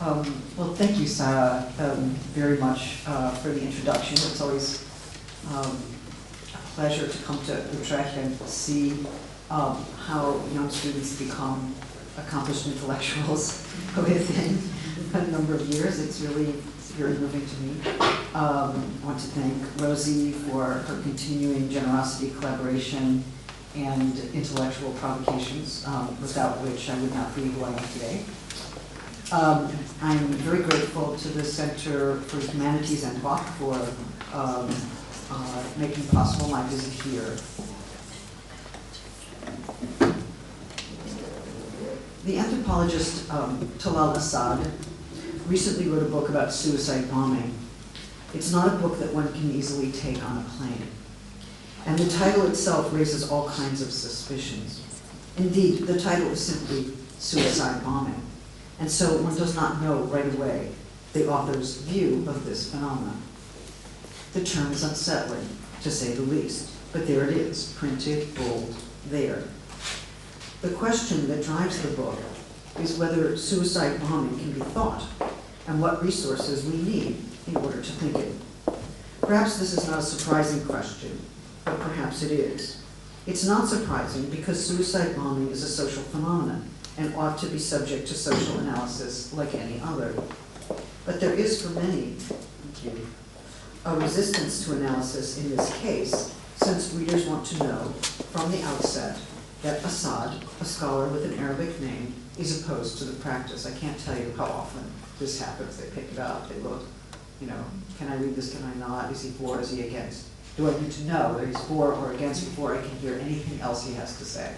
Well, thank you, Sarah, very much for the introduction. It's always a pleasure to come to Utrecht and see how young students become accomplished intellectuals within a number of years. It's very moving to me. I want to thank Rosi for her continuing generosity, collaboration, and intellectual provocations, without which I would not be who I am today. I'm very grateful to the Center for Humanities and Bach for making possible my visit here. The anthropologist Talal Asad recently wrote a book about suicide bombing. It's not a book that one can easily take on a plane. And the title itself raises all kinds of suspicions. Indeed, the title is simply suicide bombing. And so one does not know right away the author's view of this phenomenon. The term is unsettling, to say the least, but there it is, printed, bold, there. The question that drives the book is whether suicide bombing can be thought, and what resources we need in order to think it. Perhaps this is not a surprising question, but perhaps it is. It's not surprising because suicide bombing is a social phenomenon and ought to be subject to social analysis like any other. But there is for many, a resistance to analysis in this case, since readers want to know from the outset that Assad, a scholar with an Arabic name, is opposed to the practice. I can't tell you how often this happens. They pick it up, they look, can I read this, can I not? Is he for, is he against? Do I need to know whether he's for or against before I can hear anything else he has to say?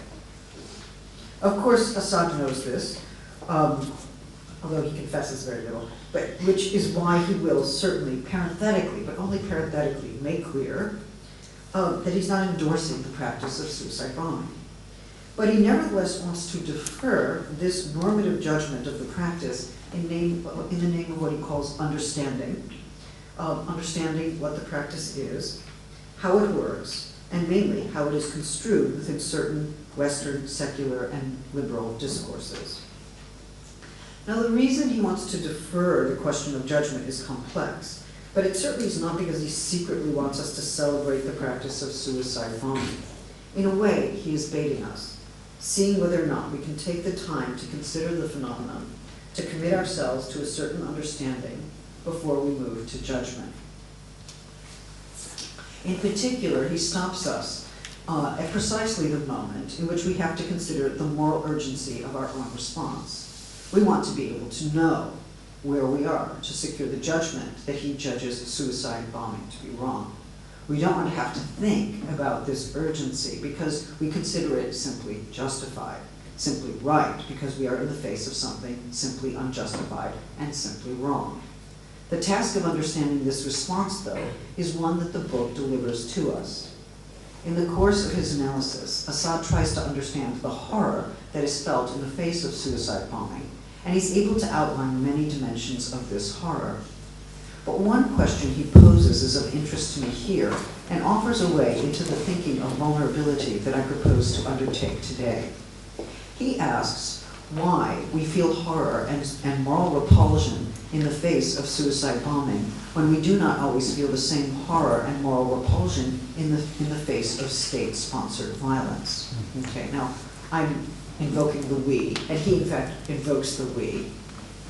Of course, Assad knows this, although he confesses very little, but which is why he will certainly parenthetically, but only parenthetically, make clear that he's not endorsing the practice of suicide bombing. But he nevertheless wants to defer this normative judgment of the practice in the name of what he calls understanding, understanding what the practice is, how it works, and mainly how it is construed within certain Western secular and liberal discourses. Now, the reason he wants to defer the question of judgment is complex, but it certainly is not because he secretly wants us to celebrate the practice of suicide bombing. In a way, he is baiting us, seeing whether or not we can take the time to consider the phenomenon, to commit ourselves to a certain understanding before we move to judgment. In particular, he stops us at precisely the moment in which we have to consider the moral urgency of our own response. We want to be able to know where we are to secure the judgment that he judges suicide bombing to be wrong. We don't want to have to think about this urgency because we consider it simply justified, simply right, because we are in the face of something simply unjustified and simply wrong. The task of understanding this response, though, is one that the book delivers to us. In the course of his analysis, Assad tries to understand the horror that is felt in the face of suicide bombing, and he's able to outline many dimensions of this horror. But one question he poses is of interest to me here and offers a way into the thinking of vulnerability that I propose to undertake today. He asks why we feel horror and moral repulsion in the face of suicide bombing when we do not always feel the same horror and moral repulsion in the face of state-sponsored violence. Okay, now I'm invoking the we, and he in fact invokes the we,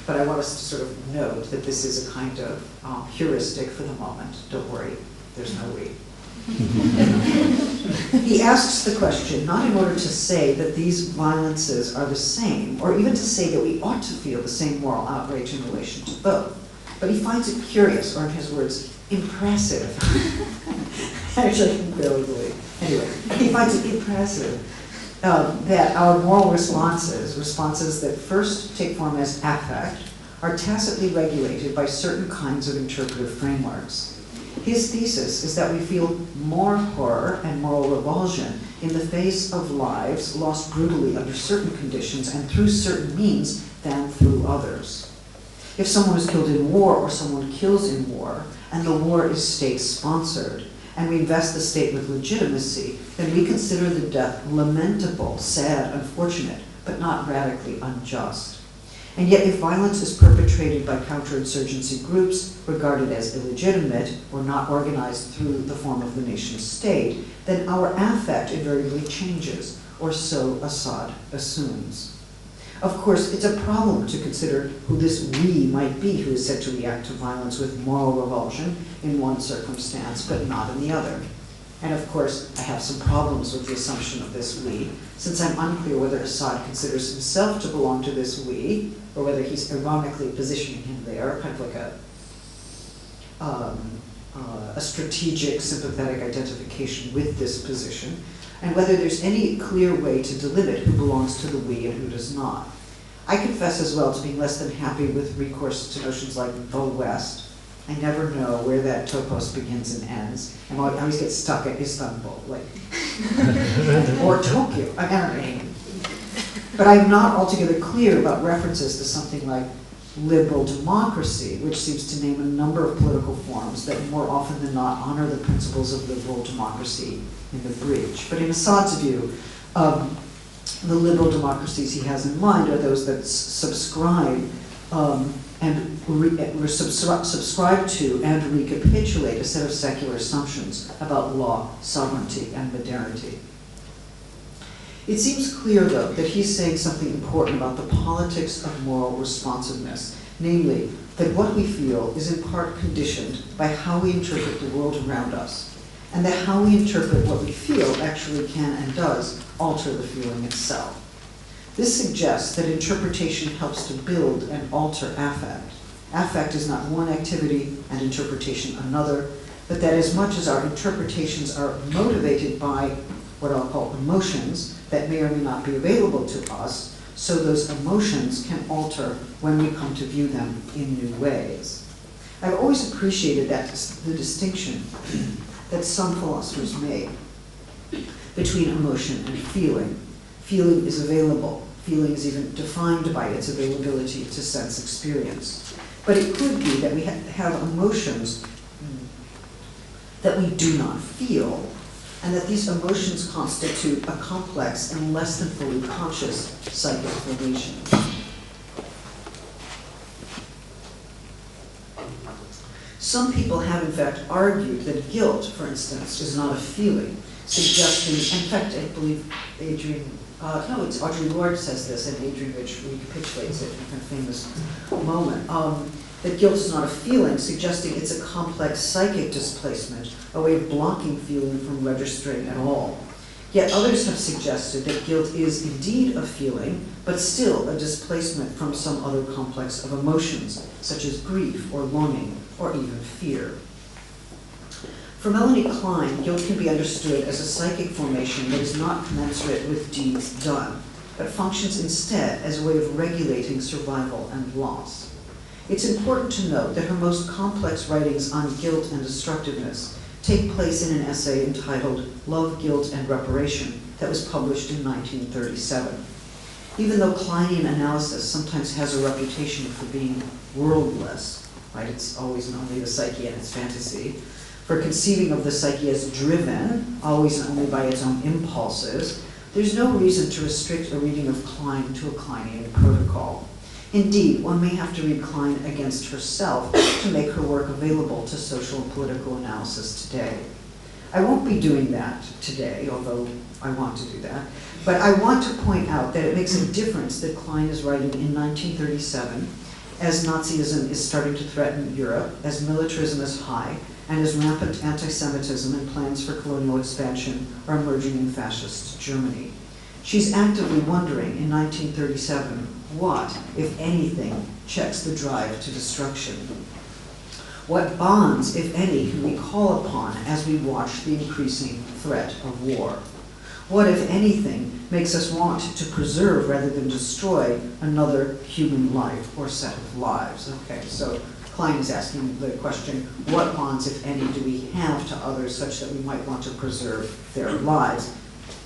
but I want us to sort of note that this is a kind of heuristic for the moment. Don't worry, there's no we. He asks the question not in order to say that these violences are the same, or even to say that we ought to feel the same moral outrage in relation to both, but he finds it curious, or in his words, impressive. Actually, I can barely believe. Anyway, he finds it impressive that our moral responses that first take form as affect, are tacitly regulated by certain kinds of interpretive frameworks. His thesis is that we feel more horror and moral revulsion in the face of lives lost brutally under certain conditions and through certain means than through others. If someone is killed in war or someone kills in war, and the war is state-sponsored, and we invest the state with legitimacy, then we consider the death lamentable, sad, unfortunate, but not radically unjust. And yet if violence is perpetrated by counterinsurgency groups regarded as illegitimate or not organized through the form of the nation state, then our affect invariably changes, or so Assad assumes. Of course, it's a problem to consider who this we might be who is said to react to violence with moral revulsion in one circumstance, but not in the other. And of course, I have some problems with the assumption of this we, since I'm unclear whether Assad considers himself to belong to this we, or whether he's ironically positioning him there, kind of like a strategic, sympathetic identification with this position, and whether there's any clear way to delimit who belongs to the we and who does not. I confess as well to being less than happy with recourse to notions like the West. I never know where that topos begins and ends. And I always get stuck at Istanbul, like, or Tokyo. I mean, but I'm not altogether clear about references to something like liberal democracy, which seems to name a number of political forms that more often than not honor the principles of liberal democracy in the breach. But in Assad's view, the liberal democracies he has in mind are those that subscribe subscribe to and recapitulate a set of secular assumptions about law, sovereignty, and modernity. It seems clear, though, that he's saying something important about the politics of moral responsiveness, namely, that what we feel is in part conditioned by how we interpret the world around us, and that how we interpret what we feel actually can and does alter the feeling itself. This suggests that interpretation helps to build and alter affect. Affect is not one activity and interpretation another, but that as much as our interpretations are motivated by what I'll call emotions that may or may not be available to us, so those emotions can alter when we come to view them in new ways. I've always appreciated the distinction that some philosophers make between emotion and feeling. Feeling is available. Feeling is even defined by its availability to sense experience. But it could be that we have emotions that we do not feel, and that these emotions constitute a complex and less than fully conscious psychic formation. Some people have in fact argued that guilt, for instance, is not a feeling, suggesting, in fact, I believe it's Audre Lorde says this, and Adrian Rich recapitulates it in a kind of famous moment, that guilt is not a feeling, suggesting it's a complex psychic displacement, a way of blocking feeling from registering at all. Yet others have suggested that guilt is indeed a feeling, but still a displacement from some other complex of emotions, such as grief or longing, or even fear. For Melanie Klein, guilt can be understood as a psychic formation that is not commensurate with deeds done, but functions instead as a way of regulating survival and loss. It's important to note that her most complex writings on guilt and destructiveness take place in an essay entitled Love, Guilt, and Reparation that was published in 1937. Even though Kleinian analysis sometimes has a reputation for being worldless, right? It's always and only the psyche and its fantasy, for conceiving of the psyche as driven, always and only by its own impulses, there's no reason to restrict a reading of Klein to a Kleinian protocol. Indeed, one may have to read Klein against herself to make her work available to social and political analysis today. I won't be doing that today, although I want to do that, but I want to point out that it makes a difference that Klein is writing in 1937, as Nazism is starting to threaten Europe, as militarism is high, and as rampant anti-Semitism and plans for colonial expansion are emerging in fascist Germany. She's actively wondering in 1937 what, if anything, checks the drive to destruction. What bonds, if any, can we call upon as we watch the increasing threat of war? What, if anything, makes us want to preserve rather than destroy another human life or set of lives? Okay, so Klein is asking the question, what bonds, if any, do we have to others such that we might want to preserve their lives?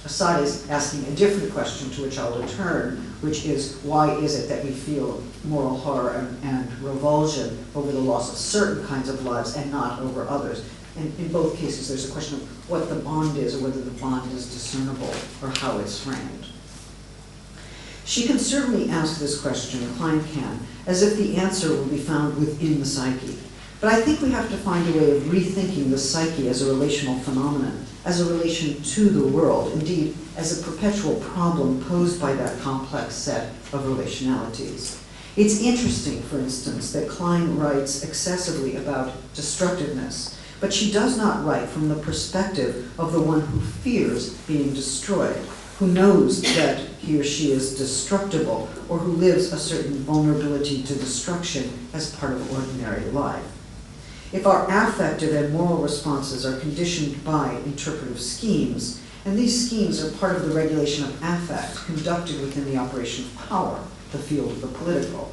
Assad is asking a different question to which I'll return, which is, why is it that we feel moral horror and revulsion over the loss of certain kinds of lives and not over others? And in both cases, there's a question of what the bond is or whether the bond is discernible or how it's framed. She can certainly ask this question, Klein can, as if the answer will be found within the psyche. But I think we have to find a way of rethinking the psyche as a relational phenomenon, as a relation to the world, indeed, as a perpetual problem posed by that complex set of relationalities. It's interesting, for instance, that Klein writes excessively about destructiveness, but she does not write from the perspective of the one who fears being destroyed, who knows that he or she is destructible, or who lives a certain vulnerability to destruction as part of ordinary life. If our affective and moral responses are conditioned by interpretive schemes, and these schemes are part of the regulation of affect conducted within the operation of power, the field of the political,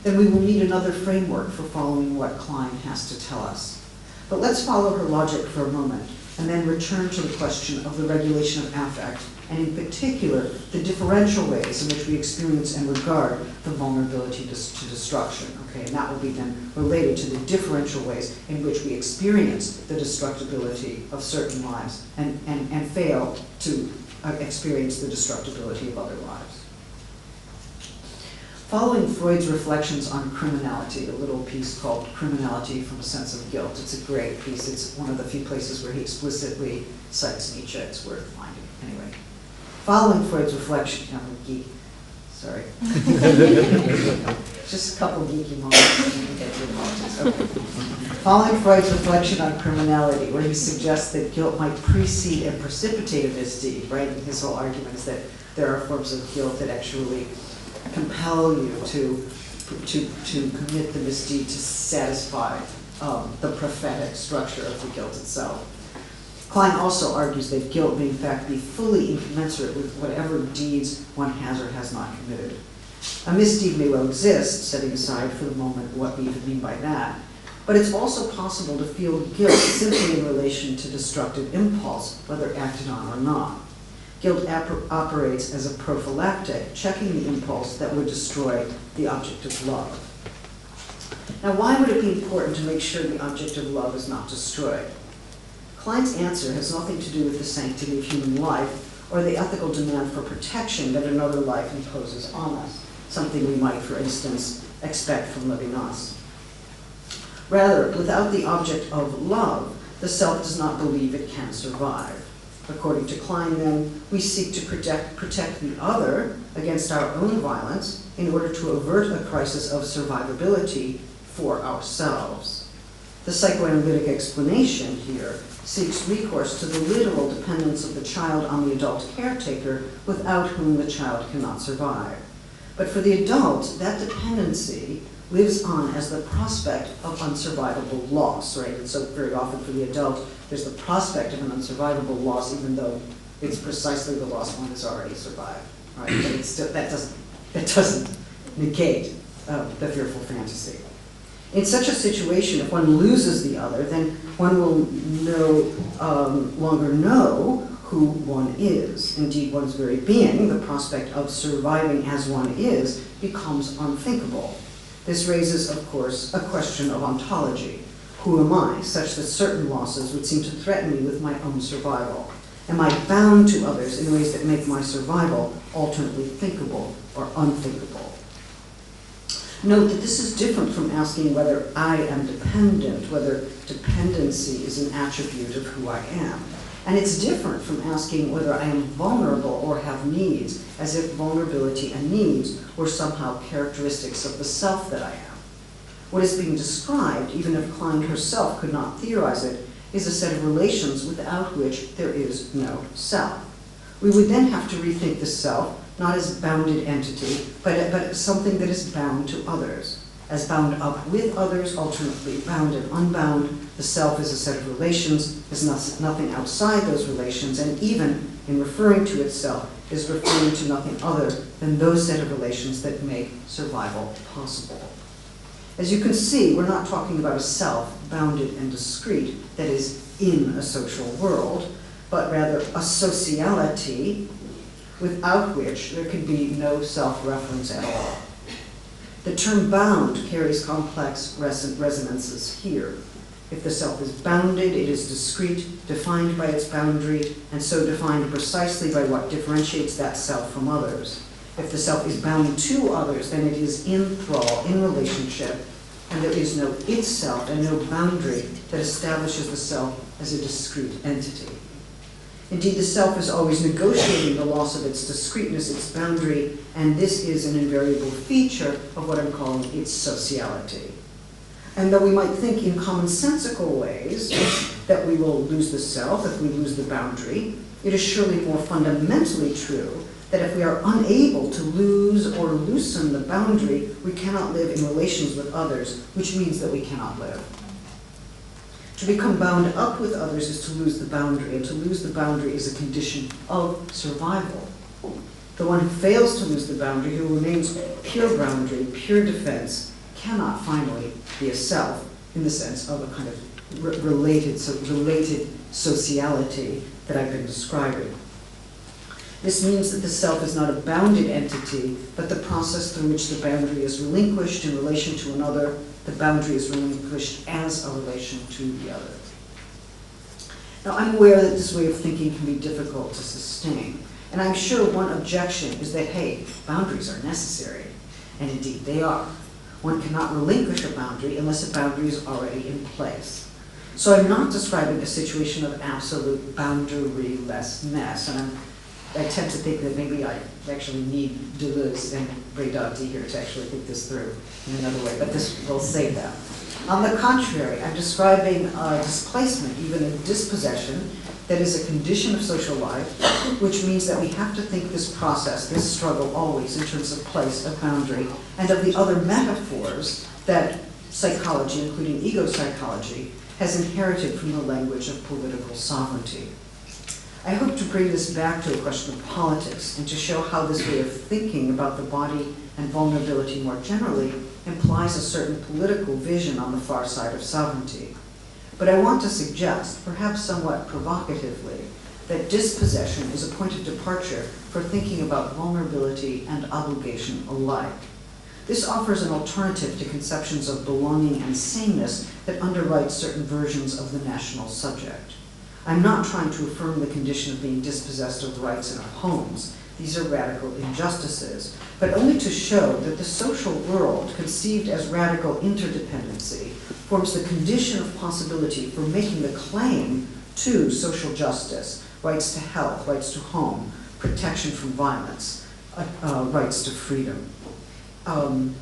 then we will need another framework for following what Klein has to tell us. But let's follow her logic for a moment, and then return to the question of the regulation of affect, and in particular, the differential ways in which we experience and regard the vulnerability to destruction. Okay, and that will be then related to the differential ways in which we experience the destructibility of certain lives and fail to experience the destructibility of other lives. Following Freud's reflections on criminality, a little piece called Criminality from a Sense of Guilt. It's a great piece. It's one of the few places where he explicitly cites Nietzsche. It's worth finding. Anyway, following Freud's reflection, I'm a geek, sorry. Just a couple geeky moments and you can get to your politics. Okay. Following Freud's reflection on criminality, where he suggests that guilt might precede and precipitate a misdeed, right? And his whole argument is that there are forms of guilt that actually compel you to commit the misdeed to satisfy the prophetic structure of the guilt itself. Klein also argues that guilt may in fact be fully incommensurate with whatever deeds one has or has not committed. A misdeed may well exist, setting aside for the moment what we even mean by that, but it's also possible to feel guilt simply in relation to destructive impulse, whether acted on or not. Guilt operates as a prophylactic, checking the impulse that would destroy the object of love. Now, why would it be important to make sure the object of love is not destroyed? Klein's answer has nothing to do with the sanctity of human life or the ethical demand for protection that another life imposes on us, something we might, for instance, expect from living us. Rather, without the object of love, the self does not believe it can survive. According to Klein, then, we seek to protect the other against our own violence in order to avert a crisis of survivability for ourselves. The psychoanalytic explanation here seeks recourse to the literal dependence of the child on the adult caretaker without whom the child cannot survive. But for the adult, that dependency lives on as the prospect of unsurvivable loss, right? And so very often for the adult, there's the prospect of an unsurvivable loss, even though it's precisely the loss one has already survived, right? But it's still, that doesn't negate the fearful fantasy. In such a situation, if one loses the other, then one will no longer know who one is. Indeed, one's very being, the prospect of surviving as one is, becomes unthinkable. This raises, of course, a question of ontology. Who am I, such that certain losses would seem to threaten me with my own survival? Am I bound to others in ways that make my survival alternately thinkable or unthinkable? Note that this is different from asking whether I am dependent, whether dependency is an attribute of who I am. And it's different from asking whether I am vulnerable or have needs, as if vulnerability and needs were somehow characteristics of the self that I am. What is being described, even if Klein herself could not theorize it, is a set of relations without which there is no self. We would then have to rethink the self, not as a bounded entity, but something that is bound to others. As bound up with others, alternately bound and unbound, the self is a set of relations, is nothing outside those relations, and even in referring to itself, is referring to nothing other than those set of relations that make survival possible. As you can see, we're not talking about a self, bounded and discrete, that is in a social world, but rather a sociality without which there can be no self-reference at all. The term bound carries complex resonances here. If the self is bounded, it is discrete, defined by its boundary, and so defined precisely by what differentiates that self from others. If the self is bound to others, then it is in thrall, in relationship, and there is no itself and no boundary that establishes the self as a discrete entity. Indeed, the self is always negotiating the loss of its discreteness, its boundary, and this is an invariable feature of what I'm calling its sociality. And though we might think in commonsensical ways that we will lose the self if we lose the boundary, it is surely more fundamentally true that if we are unable to lose or loosen the boundary, we cannot live in relations with others, which means that we cannot live. To become bound up with others is to lose the boundary, and to lose the boundary is a condition of survival. The one who fails to lose the boundary, who remains pure boundary, pure defense, cannot finally be a self in the sense of a kind of related sociality that I've been describing. This means that the self is not a bounded entity, but the process through which the boundary is relinquished in relation to another. The boundary is relinquished as a relation to the other. Now, I'm aware that this way of thinking can be difficult to sustain, and I'm sure one objection is that, hey, boundaries are necessary, and indeed they are. One cannot relinquish a boundary unless a boundary is already in place. So I'm not describing a situation of absolute boundarylessness, and I tend to think that maybe I actually need Deleuze and Braidotti here to actually think this through in another way, but this will save that. On the contrary, I'm describing a displacement, even a dispossession, that is a condition of social life, which means that we have to think this process, this struggle, always in terms of place, of boundary, and of the other metaphors that psychology, including ego psychology, has inherited from the language of political sovereignty. I hope to bring this back to a question of politics and to show how this way of thinking about the body and vulnerability more generally implies a certain political vision on the far side of sovereignty. But I want to suggest, perhaps somewhat provocatively, that dispossession is a point of departure for thinking about vulnerability and obligation alike. This offers an alternative to conceptions of belonging and sameness that underwrite certain versions of the national subject. I'm not trying to affirm the condition of being dispossessed of rights in our homes. These are radical injustices, but only to show that the social world, conceived as radical interdependency, forms the condition of possibility for making the claim to social justice, rights to health, rights to home, protection from violence, rights to freedom.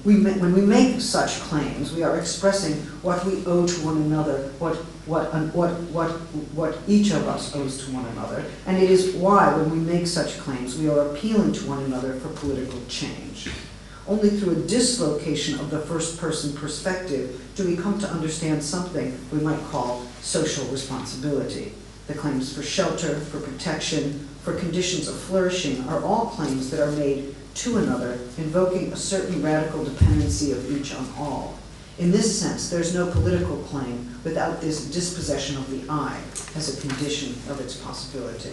When we make such claims, we are expressing what we owe to one another, what each of us owes to one another, and it is why, when we make such claims, we are appealing to one another for political change. Only through a dislocation of the first-person perspective do we come to understand something we might call social responsibility. The claims for shelter, for protection, for conditions of flourishing are all claims that are made to another, invoking a certain radical dependency of each on all. In this sense, there's no political claim without this dispossession of the I as a condition of its possibility.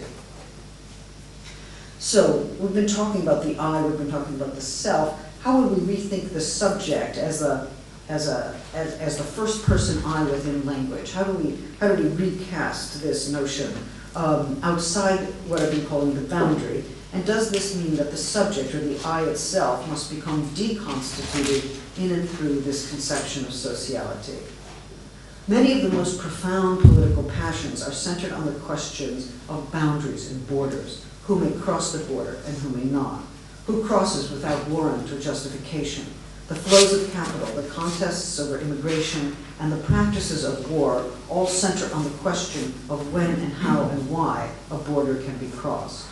So, we've been talking about the I, we've been talking about the self. How would we rethink the subject as the first-person I within language? How do we recast this notion outside what I've been calling the boundary? And does this mean that the subject, or the I itself, must become deconstituted in and through this conception of sociality? Many of the most profound political passions are centered on the questions of boundaries and borders. Who may cross the border and who may not? Who crosses without warrant or justification? The flows of capital, the contests over immigration, and the practices of war all center on the question of when and how and why a border can be crossed.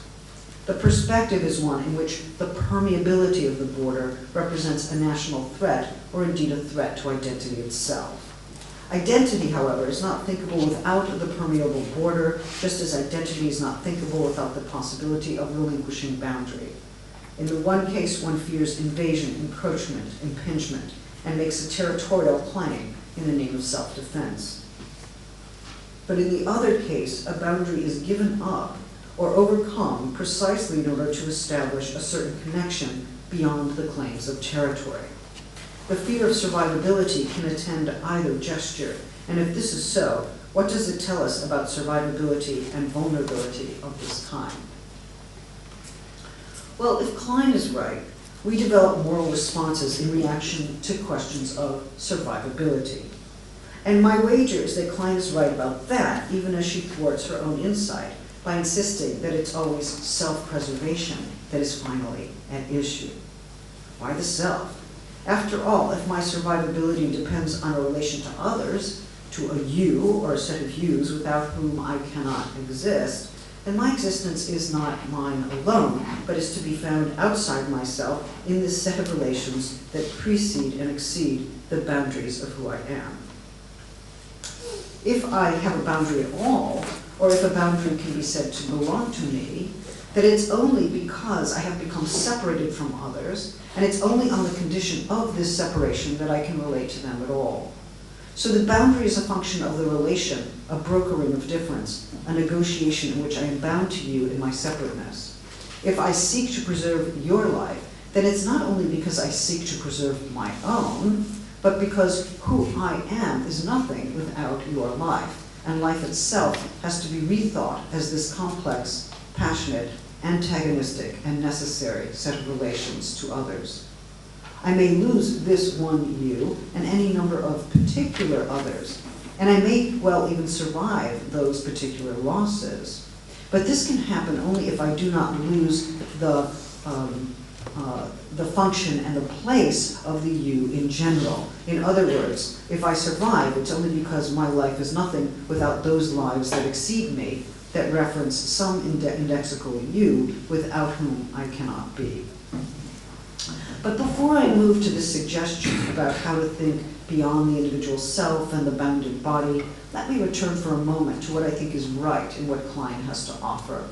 The perspective is one in which the permeability of the border represents a national threat, or indeed a threat to identity itself. Identity, however, is not thinkable without the permeable border, just as identity is not thinkable without the possibility of relinquishing boundary. In the one case, one fears invasion, encroachment, impingement, and makes a territorial claim in the name of self-defense. But in the other case, a boundary is given up or overcome precisely in order to establish a certain connection beyond the claims of territory. The fear of survivability can attend either gesture, and if this is so, what does it tell us about survivability and vulnerability of this kind? Well, if Klein is right, we develop moral responses in reaction to questions of survivability. And my wager is that Klein is right about that, even as she thwarts her own insight by insisting that it's always self-preservation that is finally at issue. Why the self? After all, if my survivability depends on a relation to others, to a you or a set of yous without whom I cannot exist, then my existence is not mine alone, but is to be found outside myself in this set of relations that precede and exceed the boundaries of who I am. If I have a boundary at all, or if a boundary can be said to belong to me, that it's only because I have become separated from others, and it's only on the condition of this separation that I can relate to them at all. So the boundary is a function of the relation, a brokering of difference, a negotiation in which I am bound to you in my separateness. If I seek to preserve your life, then it's not only because I seek to preserve my own, but because who I am is nothing without your life, and life itself has to be rethought as this complex, passionate, antagonistic, and necessary set of relations to others. I may lose this one you and any number of particular others, and I may well even survive those particular losses. But this can happen only if I do not lose the function and the place of the you in general. In other words, if I survive, it's only because my life is nothing without those lives that exceed me, that reference some indexical you without whom I cannot be. But before I move to this suggestion about how to think beyond the individual self and the bounded body, let me return for a moment to what I think is right in what Klein has to offer.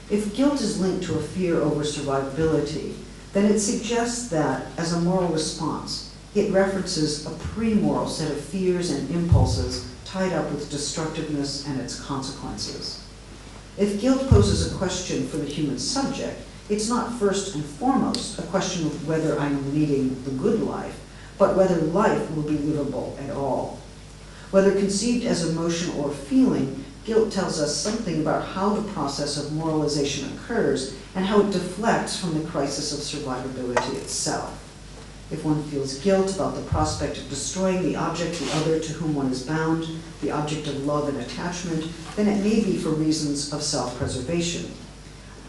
If guilt is linked to a fear over survivability, then it suggests that, as a moral response, it references a pre-moral set of fears and impulses tied up with destructiveness and its consequences. If guilt poses a question for the human subject, it's not first and foremost a question of whether I'm leading the good life, but whether life will be livable at all. Whether conceived as emotion or feeling, guilt tells us something about how the process of moralization occurs and how it deflects from the crisis of survivability itself. If one feels guilt about the prospect of destroying the object, the other to whom one is bound, the object of love and attachment, then it may be for reasons of self-preservation.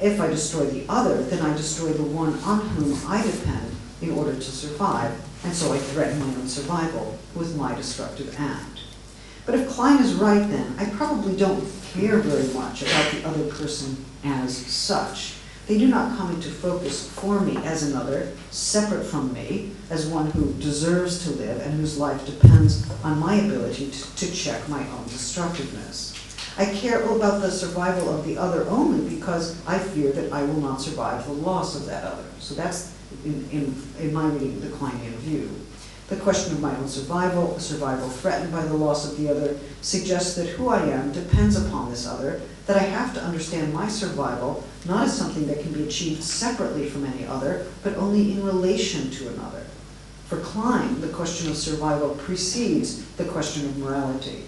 If I destroy the other, then I destroy the one on whom I depend in order to survive, and so I threaten my own survival with my destructive act. But if Klein is right, then I probably don't care very much about the other person as such. They do not come into focus for me as another, separate from me, as one who deserves to live and whose life depends on my ability to check my own destructiveness. I care about the survival of the other only because I fear that I will not survive the loss of that other. So that's, in my reading, the Kleinian view. The question of my own survival, a survival threatened by the loss of the other, suggests that who I am depends upon this other, that I have to understand my survival not as something that can be achieved separately from any other, but only in relation to another. For Klein, the question of survival precedes the question of morality.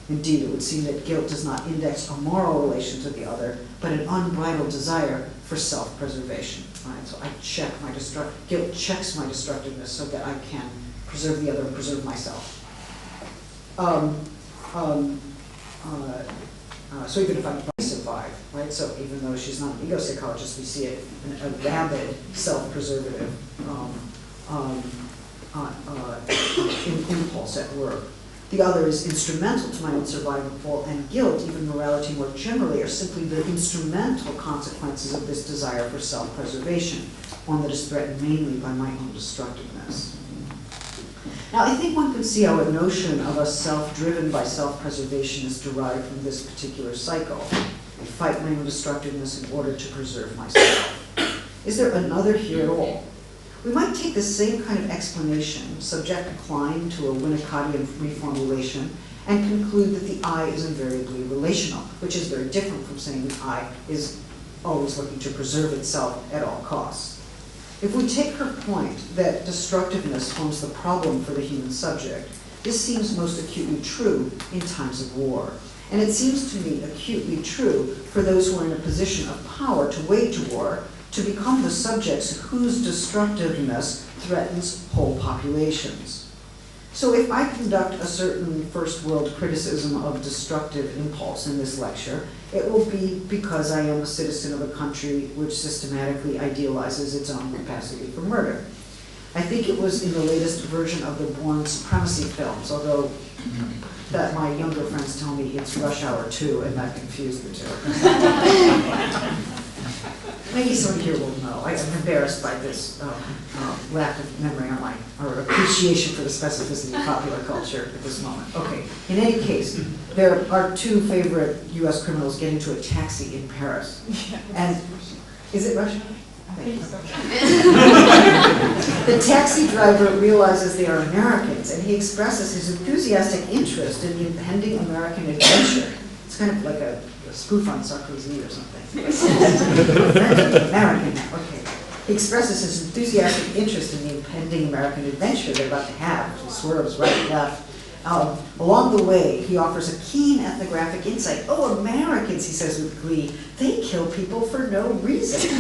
Indeed, it would seem that guilt does not index a moral relation to the other, but an unbridled desire for self-preservation. Right? So I check my guilt checks my destructiveness so that I can preserve the other and preserve myself. So even if I survive, right? So even though she's not an ego psychologist, we see it in a rabid self-preservative impulse at work. The other is instrumental to my own survival, and guilt, even morality more generally, are simply the instrumental consequences of this desire for self-preservation, one that is threatened mainly by my own destructiveness. Now, I think one can see how a notion of a self driven by self-preservation is derived from this particular cycle. I fight my own destructiveness in order to preserve myself. Is there another here at all? We might take the same kind of explanation, subject Klein to a Winnicottian reformulation, and conclude that the I is invariably relational, which is very different from saying the I is always looking to preserve itself at all costs. If we take her point that destructiveness forms the problem for the human subject, this seems most acutely true in times of war. And it seems to me acutely true for those who are in a position of power to wage war, to become the subjects whose destructiveness threatens whole populations. So if I conduct a certain first world criticism of destructive impulse in this lecture, it will be because I am a citizen of a country which systematically idealizes its own capacity for murder. I think it was in the latest version of the Bourne Supremacy films, although that my younger friends tell me it's Rush Hour 2, and that confused the two. Maybe someone here will know. I'm embarrassed by this lack of memory on or appreciation for the specificity of popular culture at this moment. Okay, in any case, there are two favorite US criminals get into a taxi in Paris. And is it Rush Hour? I think so. The taxi driver realizes they are Americans, and he expresses his enthusiastic interest in the impending American adventure. It's kind of like a spoof on Sarkozy or something. American, okay. He expresses his enthusiastic interest in the impending American adventure they're about to have. He swerves right and left. Along the way, he offers a keen ethnographic insight. Oh, Americans, he says with glee, they kill people for no reason.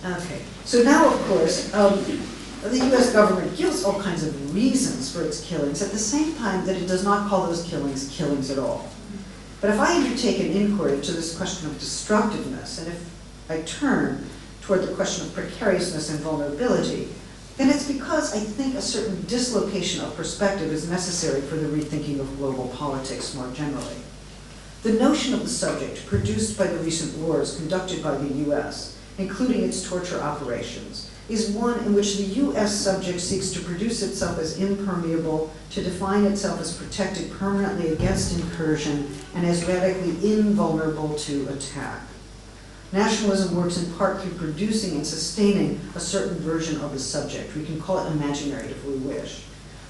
Okay, so now, of course, the US government gives all kinds of reasons for its killings at the same time that it does not call those killings at all. But if I undertake an inquiry to this question of destructiveness, and if I turn toward the question of precariousness and vulnerability, then it's because I think a certain dislocation of perspective is necessary for the rethinking of global politics more generally. The notion of the subject produced by the recent wars conducted by the US, including its torture operations, is one in which the US subject seeks to produce itself as impermeable, to define itself as protected permanently against incursion, and as radically invulnerable to attack. Nationalism works in part through producing and sustaining a certain version of the subject. We can call it imaginary if we wish.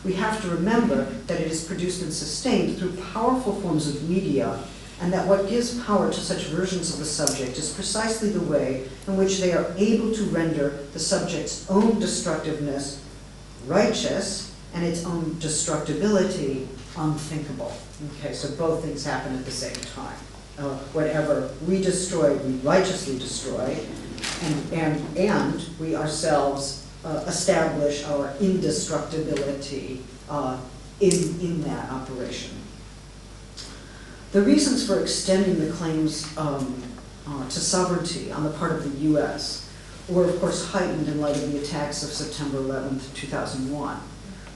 We have to remember that it is produced and sustained through powerful forms of media, and that what gives power to such versions of the subject is precisely the way in which they are able to render the subject's own destructiveness righteous and its own destructibility unthinkable. Okay, so both things happen at the same time. Whatever we destroy, we righteously destroy, and we ourselves establish our indestructibility in that operation. The reasons for extending the claims to sovereignty on the part of the US were, of course, heightened in light of the attacks of September 11th, 2001.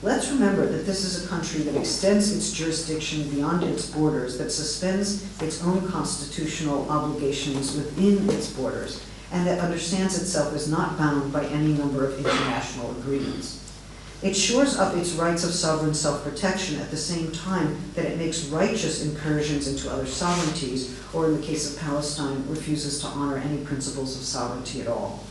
Let's remember that this is a country that extends its jurisdiction beyond its borders, that suspends its own constitutional obligations within its borders, and that understands itself as not bound by any number of international agreements. It shores up its rights of sovereign self-protection at the same time that it makes righteous incursions into other sovereignties, or in the case of Palestine, refuses to honor any principles of sovereignty at all.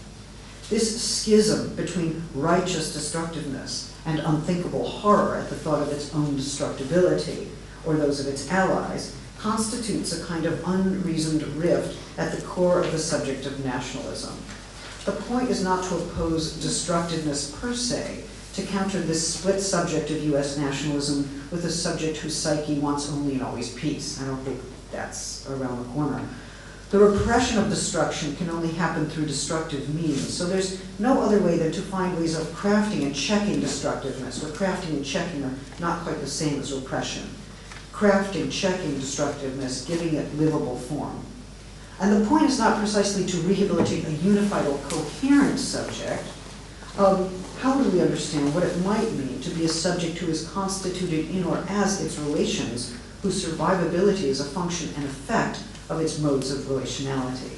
This schism between righteous destructiveness and unthinkable horror at the thought of its own destructibility, or those of its allies, constitutes a kind of unreasoned rift at the core of the subject of nationalism. The point is not to oppose destructiveness per se, to counter this split subject of US nationalism with a subject whose psyche wants only and always peace. I don't think that's around the corner. The repression of destruction can only happen through destructive means, so there's no other way than to find ways of crafting and checking destructiveness, where crafting and checking are not quite the same as repression. Crafting, checking destructiveness, giving it livable form. And the point is not precisely to rehabilitate a unified or coherent subject. How do we understand what it might mean to be a subject who is constituted in or as its relations, whose survivability is a function and effect of its modes of relationality?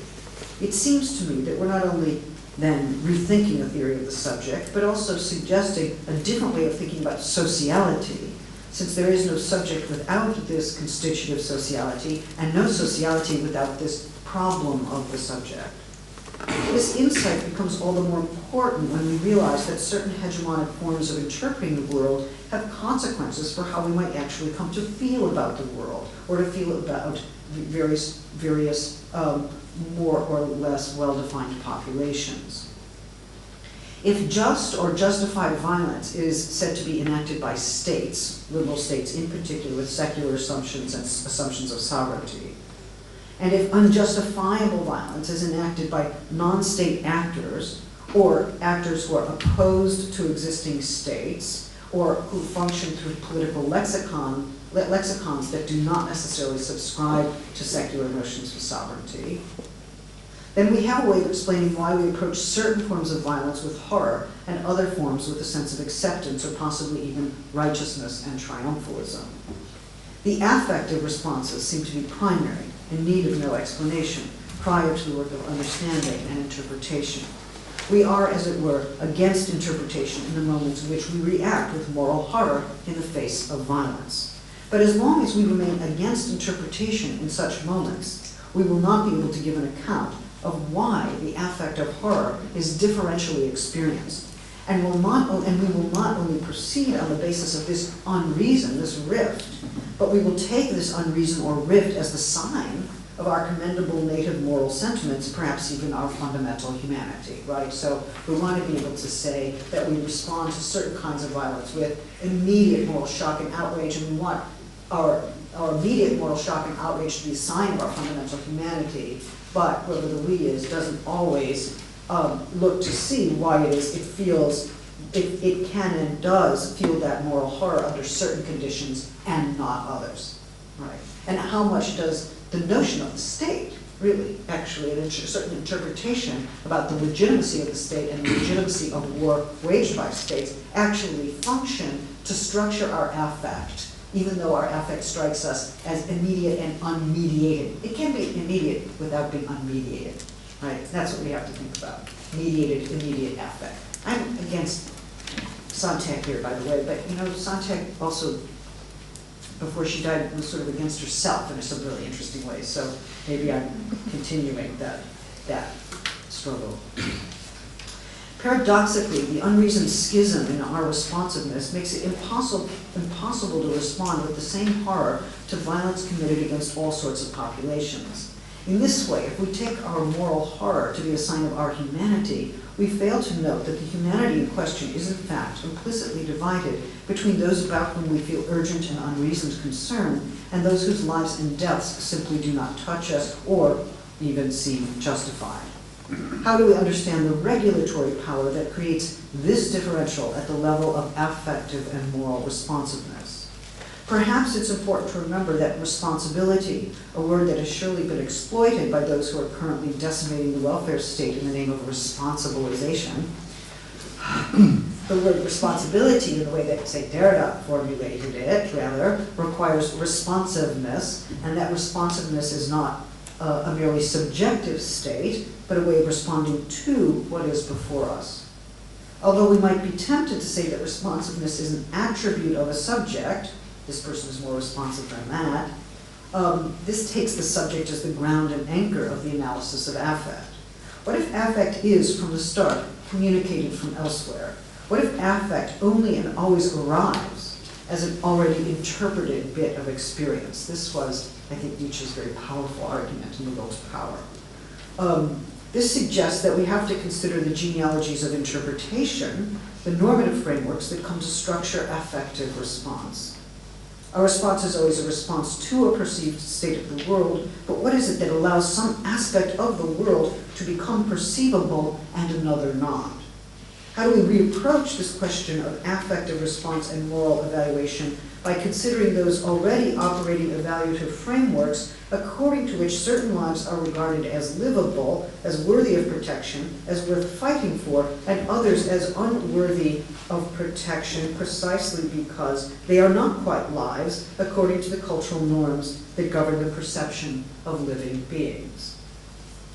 It seems to me that we're not only then rethinking a theory of the subject, but also suggesting a different way of thinking about sociality, since there is no subject without this constitutive sociality, and no sociality without this problem of the subject. This insight becomes all the more important when we realize that certain hegemonic forms of interpreting the world have consequences for how we might actually come to feel about the world, or to feel about various more or less well-defined populations. If just or justified violence is said to be enacted by states, liberal states in particular, with secular assumptions and assumptions of sovereignty, And if unjustifiable violence is enacted by non-state actors, or actors who are opposed to existing states, or who function through political lexicons that do not necessarily subscribe to secular notions of sovereignty, then we have a way of explaining why we approach certain forms of violence with horror and other forms with a sense of acceptance or possibly even righteousness and triumphalism. The affective responses seem to be primary, in need of no explanation, prior to the work of understanding and interpretation. We are, as it were, against interpretation in the moments in which we react with moral horror in the face of violence. But as long as we remain against interpretation in such moments, we will not be able to give an account of why the affect of horror is differentially experienced. And we will not only proceed on the basis of this unreason, this rift, but we will take this unreason or rift as the sign of our commendable native moral sentiments, perhaps even our fundamental humanity, right? So we want to be able to say that we respond to certain kinds of violence with immediate moral shock and outrage, and we want our immediate moral shock and outrage to be a sign of our fundamental humanity, but whoever the we is doesn't always look to see why it is it feels, it can and does feel that moral horror under certain conditions and not others, right? And how much does the notion of the state really, actually, a certain interpretation about the legitimacy of the state and the legitimacy of war waged by states actually function to structure our affect, even though our affect strikes us as immediate and unmediated. It can be immediate without being unmediated, right? That's what we have to think about, mediated, immediate affect. I'm against Sontag here, by the way, but you know, Sontag also, before she died, was sort of against herself in some really interesting ways, so maybe I'm continuing that struggle. Paradoxically, the unreasoned schism in our responsiveness makes it impossible to respond with the same horror to violence committed against all sorts of populations. In this way, if we take our moral horror to be a sign of our humanity, we fail to note that the humanity in question is in fact implicitly divided between those about whom we feel urgent and unreasoned concern and those whose lives and deaths simply do not touch us or even seem justified. How do we understand the regulatory power that creates this differential at the level of affective and moral responsiveness? Perhaps it's important to remember that responsibility, a word that has surely been exploited by those who are currently decimating the welfare state in the name of responsibilization, the word responsibility, in the way that, say, Derrida formulated it, rather, requires responsiveness, and that responsiveness is not a merely subjective state, but a way of responding to what is before us. Although we might be tempted to say that responsiveness is an attribute of a subject, this person is more responsive than that, this takes the subject as the ground and anchor of the analysis of affect. What if affect is, from the start, communicated from elsewhere? What if affect only and always arrives as an already interpreted bit of experience? This was, I think, Nietzsche's very powerful argument in The Will to Power. This suggests that we have to consider the genealogies of interpretation, the normative frameworks that come to structure affective response. A response is always a response to a perceived state of the world, but what is it that allows some aspect of the world to become perceivable and another not? How do we reapproach this question of affective response and moral evaluation by considering those already operating evaluative frameworks according to which certain lives are regarded as livable, as worthy of protection, as worth fighting for, and others as unworthy of protection precisely because they are not quite lives according to the cultural norms that govern the perception of living beings?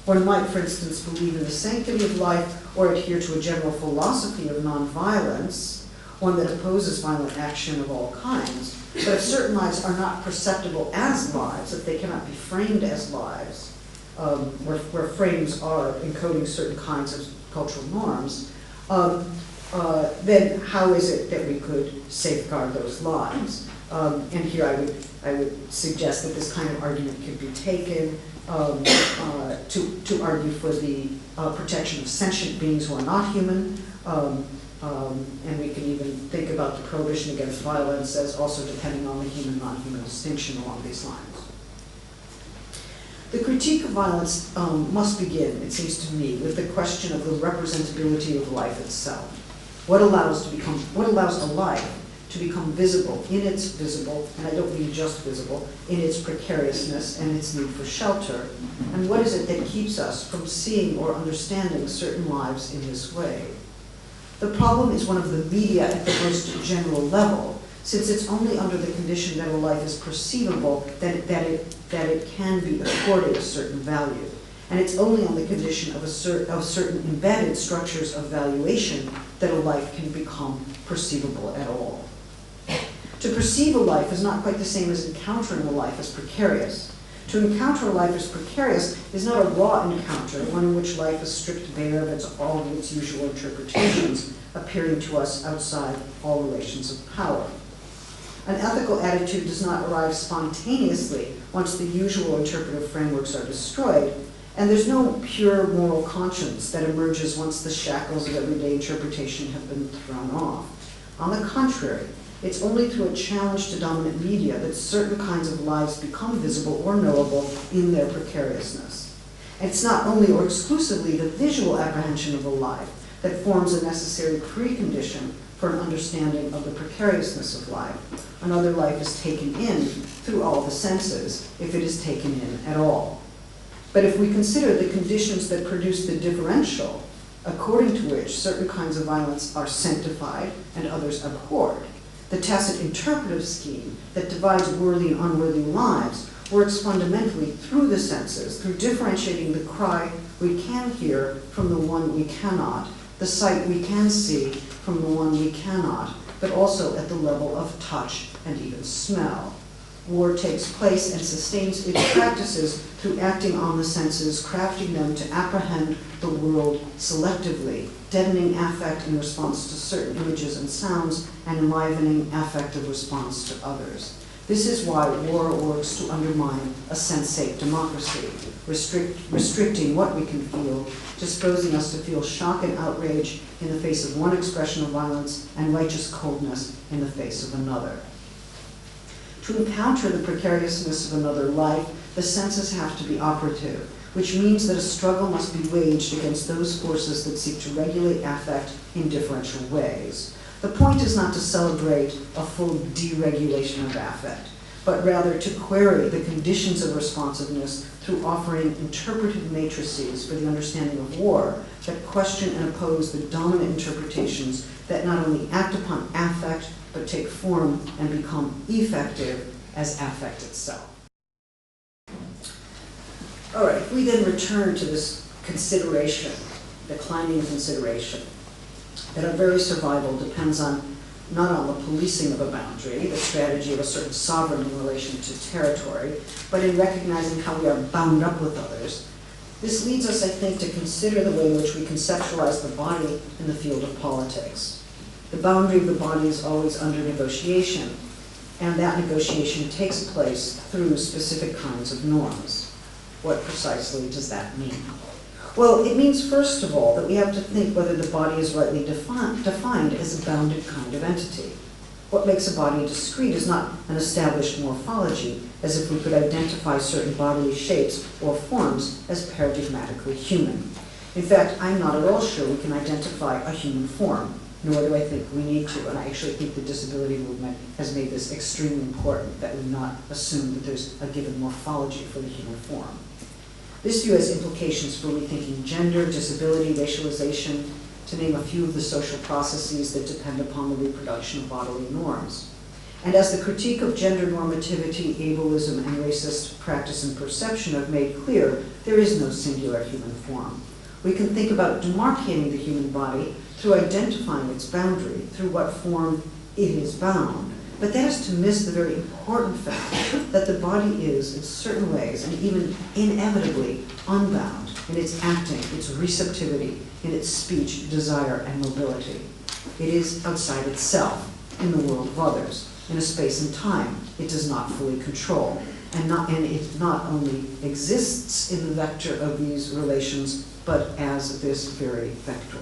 One might, for instance, believe in the sanctity of life or adhere to a general philosophy of nonviolence, one that opposes violent action of all kinds. But if certain lives are not perceptible as lives, if they cannot be framed as lives, where frames are encoding certain kinds of cultural norms, then how is it that we could safeguard those lives? And here I would suggest that this kind of argument could be taken to argue for the protection of sentient beings who are not human, and we can even think about the prohibition against violence as also depending on the human-non-human distinction along these lines. The critique of violence must begin, it seems to me, with the question of the representability of life itself. What allows a life to become visible, and I don't mean just visible, in its precariousness and its need for shelter, and what is it that keeps us from seeing or understanding certain lives in this way? The problem is one of the media at the most general level, since it's only under the condition that a life is perceivable that it can be accorded a certain value. And it's only on the condition of certain embedded structures of valuation that a life can become perceivable at all. To perceive a life is not quite the same as encountering a life as precarious. To encounter a life as precarious is not a raw encounter, one in which life is stripped bare of all of its usual interpretations, appearing to us outside all relations of power. An ethical attitude does not arrive spontaneously once the usual interpretive frameworks are destroyed, and there's no pure moral conscience that emerges once the shackles of everyday interpretation have been thrown off. On the contrary, it's only through a challenge to dominant media that certain kinds of lives become visible or knowable in their precariousness. And it's not only or exclusively the visual apprehension of a life that forms a necessary precondition for an understanding of the precariousness of life. Another life is taken in through all the senses, if it is taken in at all. But if we consider the conditions that produce the differential, according to which certain kinds of violence are sanctified and others abhorred, the tacit interpretive scheme that divides worthy and unworthy lives works fundamentally through the senses, through differentiating the cry we can hear from the one we cannot, the sight we can see from the one we cannot, but also at the level of touch and even smell. War takes place and sustains its practices through acting on the senses, crafting them to apprehend the world selectively, deadening affect in response to certain images and sounds, and enlivening affective response to others. This is why war works to undermine a sensate democracy, restricting what we can feel, disposing us to feel shock and outrage in the face of one expression of violence and righteous coldness in the face of another. To encounter the precariousness of another life, the senses have to be operative, which means that a struggle must be waged against those forces that seek to regulate affect in differential ways. The point is not to celebrate a full deregulation of affect, but rather to query the conditions of responsiveness through offering interpretive matrices for the understanding of war that question and oppose the dominant interpretations that not only act upon affect, but take form and become effective as affect itself. All right, if we then return to this consideration, declining consideration, that our very survival depends not on the policing of a boundary, the strategy of a certain sovereign in relation to territory, but in recognizing how we are bound up with others. This leads us, I think, to consider the way in which we conceptualize the body in the field of politics. The boundary of the body is always under negotiation, and that negotiation takes place through specific kinds of norms. What precisely does that mean? Well, it means, first of all, that we have to think whether the body is rightly defined as a bounded kind of entity. What makes a body discrete is not an established morphology, as if we could identify certain bodily shapes or forms as paradigmatically human. In fact, I'm not at all sure we can identify a human form, nor do I think we need to, and I actually think the disability movement has made this extremely important, that we not assume that there's a given morphology for the human form. This view has implications for rethinking gender, disability, racialization, to name a few of the social processes that depend upon the reproduction of bodily norms. And as the critique of gender normativity, ableism, and racist practice and perception have made clear, there is no singular human form. We can think about demarcating the human body through identifying its boundary, through what form it is bound. But that is to miss the very important fact that the body is, in certain ways, and even inevitably, unbound in its acting, its receptivity, in its speech, desire, and mobility. It is outside itself, in the world of others, in a space and time it does not fully control. And it not only exists in the vector of these relations, but as this very vector.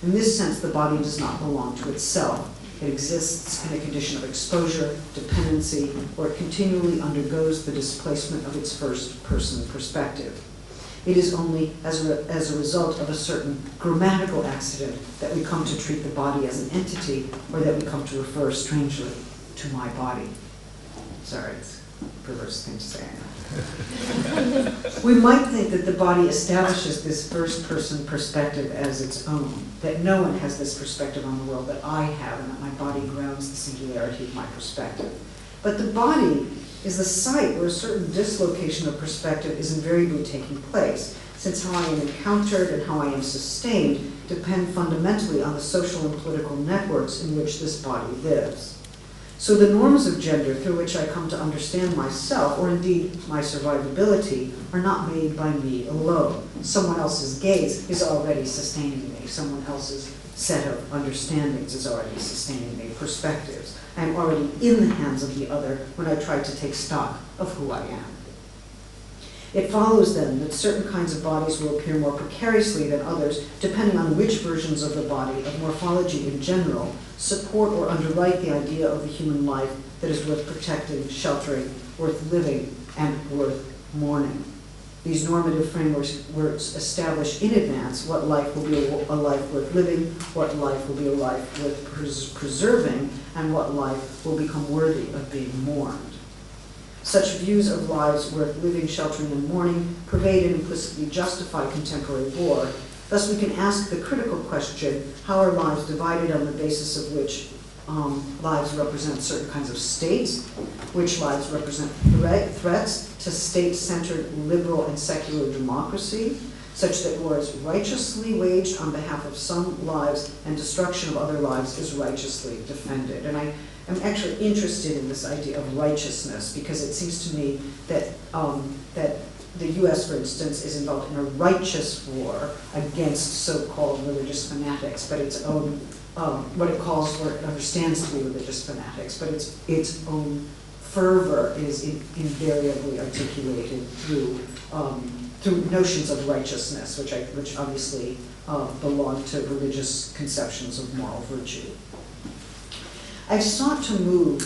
In this sense, the body does not belong to itself. It exists in a condition of exposure, dependency, or it continually undergoes the displacement of its first-person perspective. It is only as a result of a certain grammatical accident that we come to treat the body as an entity, or that we come to refer strangely to my body. Sorry, it's a perverse thing to say. We might think that the body establishes this first-person perspective as its own, that no one has this perspective on the world that I have, and that my body grounds the singularity of my perspective. But the body is the site where a certain dislocation of perspective is invariably taking place, since how I am encountered and how I am sustained depend fundamentally on the social and political networks in which this body lives. So the norms of gender through which I come to understand myself, or indeed my survivability, are not made by me alone. Someone else's gaze is already sustaining me. Someone else's set of understandings is already sustaining me, perspectives. I am already in the hands of the other when I try to take stock of who I am. It follows then that certain kinds of bodies will appear more precariously than others, depending on which versions of the body, of morphology in general, support or underwrite the idea of the human life that is worth protecting, sheltering, worth living, and worth mourning. These normative frameworks establish in advance what life will be a life worth living, what life will be a life worth preserving, and what life will become worthy of being mourned. Such views of lives worth living, sheltering, and mourning pervade and implicitly justify contemporary war. Thus, we can ask the critical question, how are lives divided on the basis of which lives represent certain kinds of states, which lives represent threats to state-centered liberal and secular democracy, such that war is righteously waged on behalf of some lives and destruction of other lives is righteously defended. And I am actually interested in this idea of righteousness because it seems to me that that the U.S., for instance, is involved in a righteous war against so-called religious fanatics, but its own, what it calls or it understands to be religious fanatics, but its own fervor is invariably articulated through notions of righteousness, which obviously belong to religious conceptions of moral virtue. I've sought to move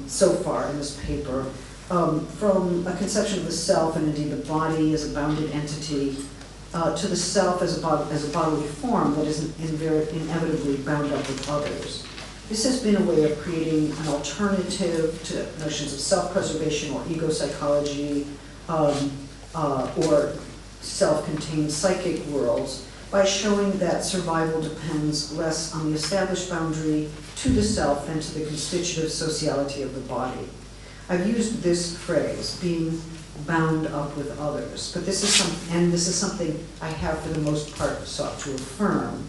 so far in this paper from a conception of the self and indeed the body as a bounded entity to the self as a bodily form that is inevitably bound up with others. This has been a way of creating an alternative to notions of self-preservation or ego psychology or self-contained psychic worlds by showing that survival depends less on the established boundary to the self than to the constitutive sociality of the body. I've used this phrase, being bound up with others, but this is something I have for the most part sought to affirm.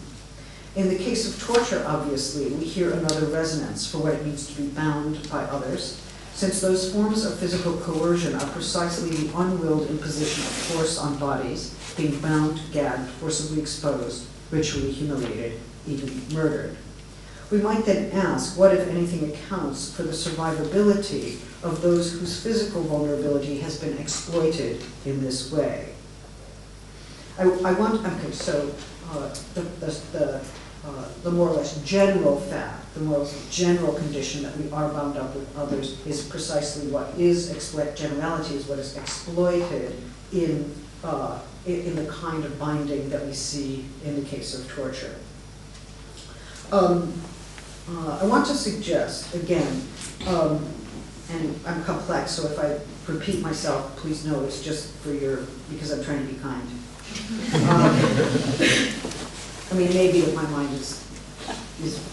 In the case of torture, obviously, we hear another resonance for what it means to be bound by others, since those forms of physical coercion are precisely the unwilled imposition of force on bodies, being bound, gagged, forcibly exposed, ritually humiliated, even murdered. We might then ask, what, if anything, accounts for the survivability of those whose physical vulnerability has been exploited in this way? The more or less general fact, the more or less general condition that we are bound up with others is precisely what is generality is what is exploited in the kind of binding that we see in the case of torture. I want to suggest, again, and I'm complex, so if I repeat myself, please know it's just because I'm trying to be kind. I mean, maybe that my mind is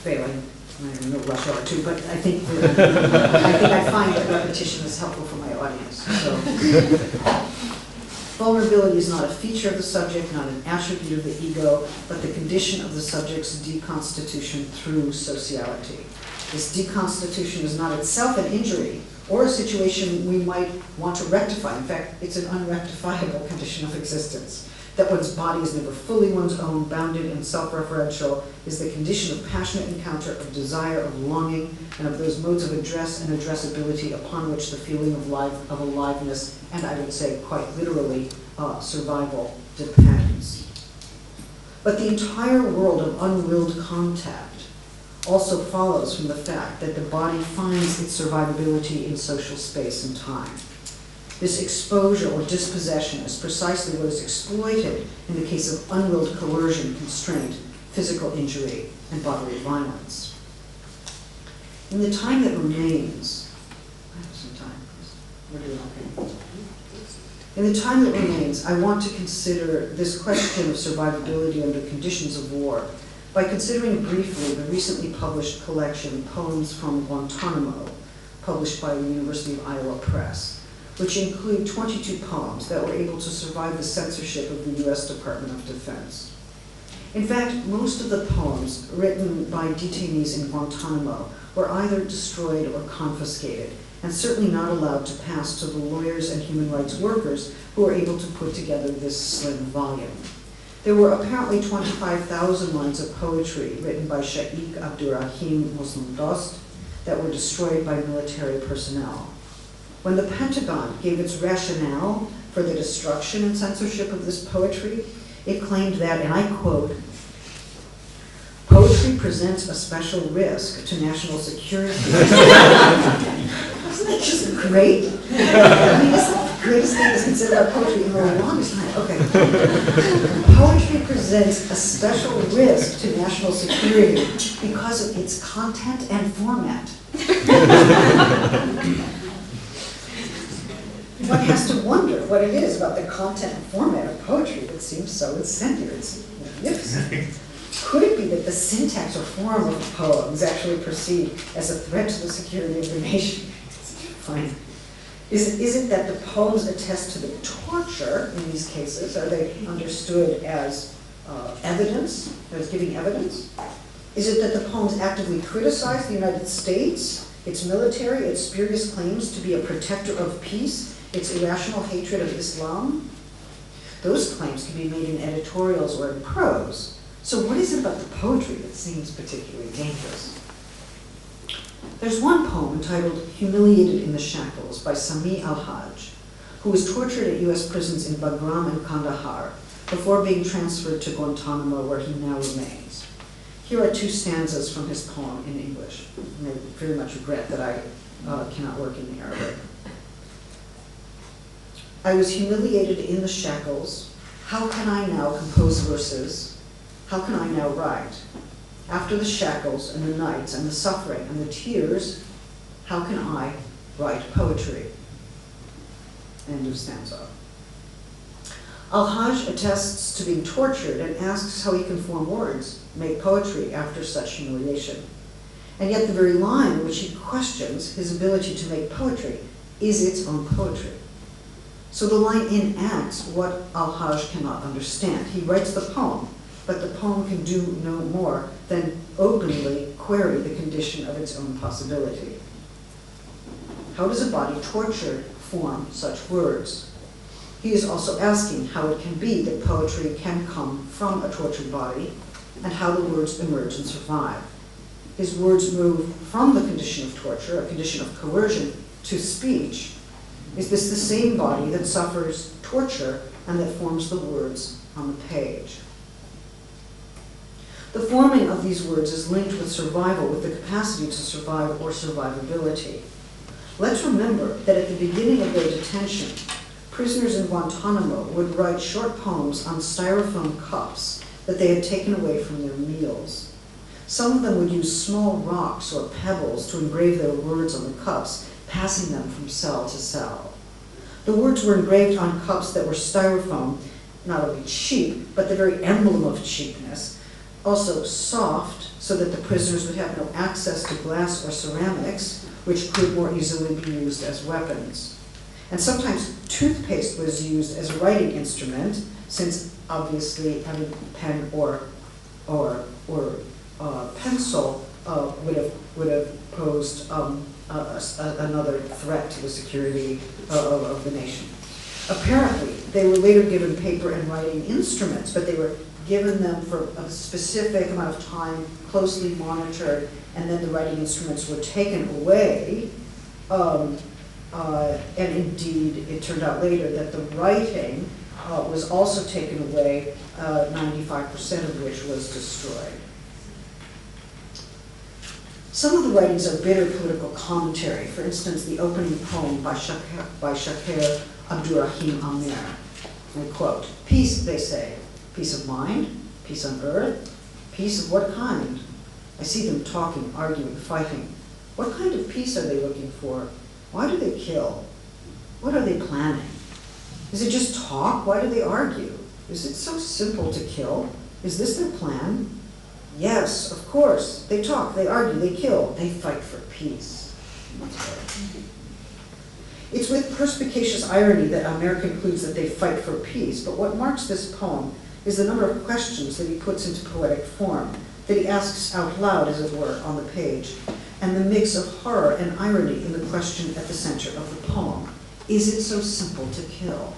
failing. I'm in no rush hour too, but I think I find that repetition is helpful for my audience. So, vulnerability is not a feature of the subject, not an attribute of the ego, but the condition of the subject's deconstitution through sociality. This deconstitution is not itself an injury or a situation we might want to rectify. In fact, it's an unrectifiable condition of existence. That one's body is never fully one's own, bounded and self-referential, is the condition of passionate encounter, of desire, of longing, and of those modes of address and addressability upon which the feeling of aliveness, and I would say quite literally, survival depends. But the entire world of unwilled contact, also follows from the fact that the body finds its survivability in social space and time. This exposure or dispossession is precisely what is exploited in the case of unwilled coercion, constraint, physical injury, and bodily violence. In the time that remains, I have some time, we're doing okay. In the time that remains, I want to consider this question of survivability under conditions of war by considering briefly the recently published collection, Poems from Guantanamo, published by the University of Iowa Press, which include 22 poems that were able to survive the censorship of the US Department of Defense. In fact, most of the poems written by detainees in Guantanamo were either destroyed or confiscated, and certainly not allowed to pass to the lawyers and human rights workers who were able to put together this slim volume. There were apparently 25,000 lines of poetry written by Shaikh Abdurrahim Muslim Dost that were destroyed by military personnel. When the Pentagon gave its rationale for the destruction and censorship of this poetry, it claimed that, and I quote, "Poetry presents a special risk to national security." Isn't that just great? I mean, it's the greatest thing to consider about poetry in the longest time. Okay. Poetry presents a special risk to national security because of its content and format. One has to wonder what it is about the content and format of poetry that seems so incendiary. It's magnificent. Could it be that the syntax or form of the poem is actually perceived as a threat to the security of the nation? Fine. Is it that the poems attest to the torture in these cases? Are they understood as evidence, as giving evidence? Is it that the poems actively criticize the United States, its military, its spurious claims to be a protector of peace, its irrational hatred of Islam? Those claims can be made in editorials or in prose. So what is it about the poetry that seems particularly dangerous? There's one poem entitled Humiliated in the Shackles by Sami al-Hajj, who was tortured at US prisons in Bagram and Kandahar before being transferred to Guantanamo, where he now remains. Here are two stanzas from his poem in English. And I very much regret that I cannot work in the Arabic. I was humiliated in the shackles. How can I now compose verses? How can I now write? After the shackles and the nights and the suffering and the tears, how can I write poetry? End of stanza. Al-Hajj attests to being tortured and asks how he can form words, make poetry after such humiliation. And yet the very line in which he questions his ability to make poetry is its own poetry. So the line enacts what Al-Hajj cannot understand. He writes the poem, but the poem can do no more than openly query the condition of its own possibility. How does a body tortured form such words? He is also asking how it can be that poetry can come from a tortured body and how the words emerge and survive. His words move from the condition of torture, a condition of coercion, to speech. Is this the same body that suffers torture and that forms the words on the page? The forming of these words is linked with survival, with the capacity to survive or survivability. Let's remember that at the beginning of their detention, prisoners in Guantanamo would write short poems on styrofoam cups that they had taken away from their meals. Some of them would use small rocks or pebbles to engrave their words on the cups, passing them from cell to cell. The words were engraved on cups that were styrofoam, not only cheap, but the very emblem of cheapness, also soft, so that the prisoners would have no access to glass or ceramics, which could more easily be used as weapons. And sometimes toothpaste was used as a writing instrument, since obviously having a pen or pencil would have posed another threat to the security of the nation. Apparently, they were later given paper and writing instruments, but they were given them for a specific amount of time, closely monitored, and then the writing instruments were taken away. And indeed, it turned out later that the writing was also taken away, 95% of which was destroyed. Some of the writings are bitter political commentary. For instance, the opening poem by Shakir Abdurrahim Amir. I quote, "Peace, they say, peace of mind, peace on earth, peace of what kind? I see them talking, arguing, fighting. What kind of peace are they looking for? Why do they kill? What are they planning? Is it just talk? Why do they argue? Is it so simple to kill? Is this their plan? Yes, of course. They talk, they argue, they kill, they fight for peace." It's with perspicacious irony that Amir concludes that they fight for peace, but what marks this poem is the number of questions that he puts into poetic form, that he asks out loud, as it were, on the page, and the mix of horror and irony in the question at the center of the poem. Is it so simple to kill?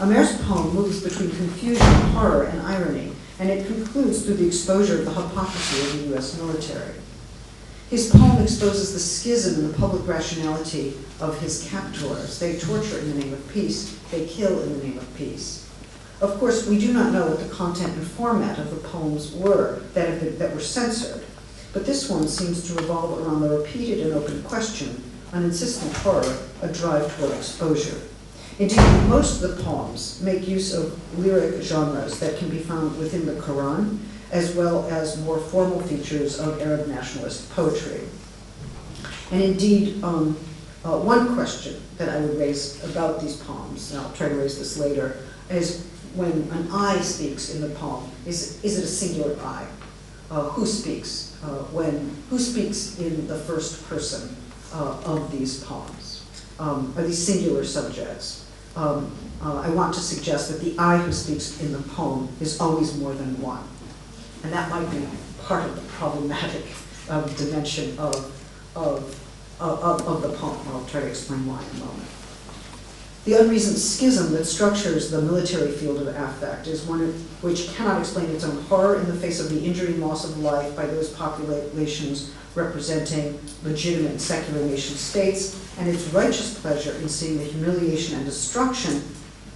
Amir's poem moves between confusion, horror, and irony, and it concludes through the exposure of the hypocrisy of the US military. His poem exposes the schism in the public rationality of his captors. They torture in the name of peace, they kill in the name of peace. Of course, we do not know what the content and format of the poems were that were censored, but this one seems to revolve around the repeated and open question, an insistent horror, a drive toward exposure. Indeed, most of the poems make use of lyric genres that can be found within the Quran, as well as more formal features of Arab nationalist poetry. And indeed, one question that I would raise about these poems, and I'll try to raise this later, is when an I speaks in the poem, is it a singular I? Who speaks? Who speaks in the first person of these poems? Are these singular subjects? I want to suggest that the I who speaks in the poem is always more than one. And that might be part of the problematic dimension of the poem. I'll try to explain why in a moment. The unreasoned schism that structures the military field of affect is one which cannot explain its own horror in the face of the injury and loss of life by those populations representing legitimate and secular nation states, and its righteous pleasure in seeing the humiliation and destruction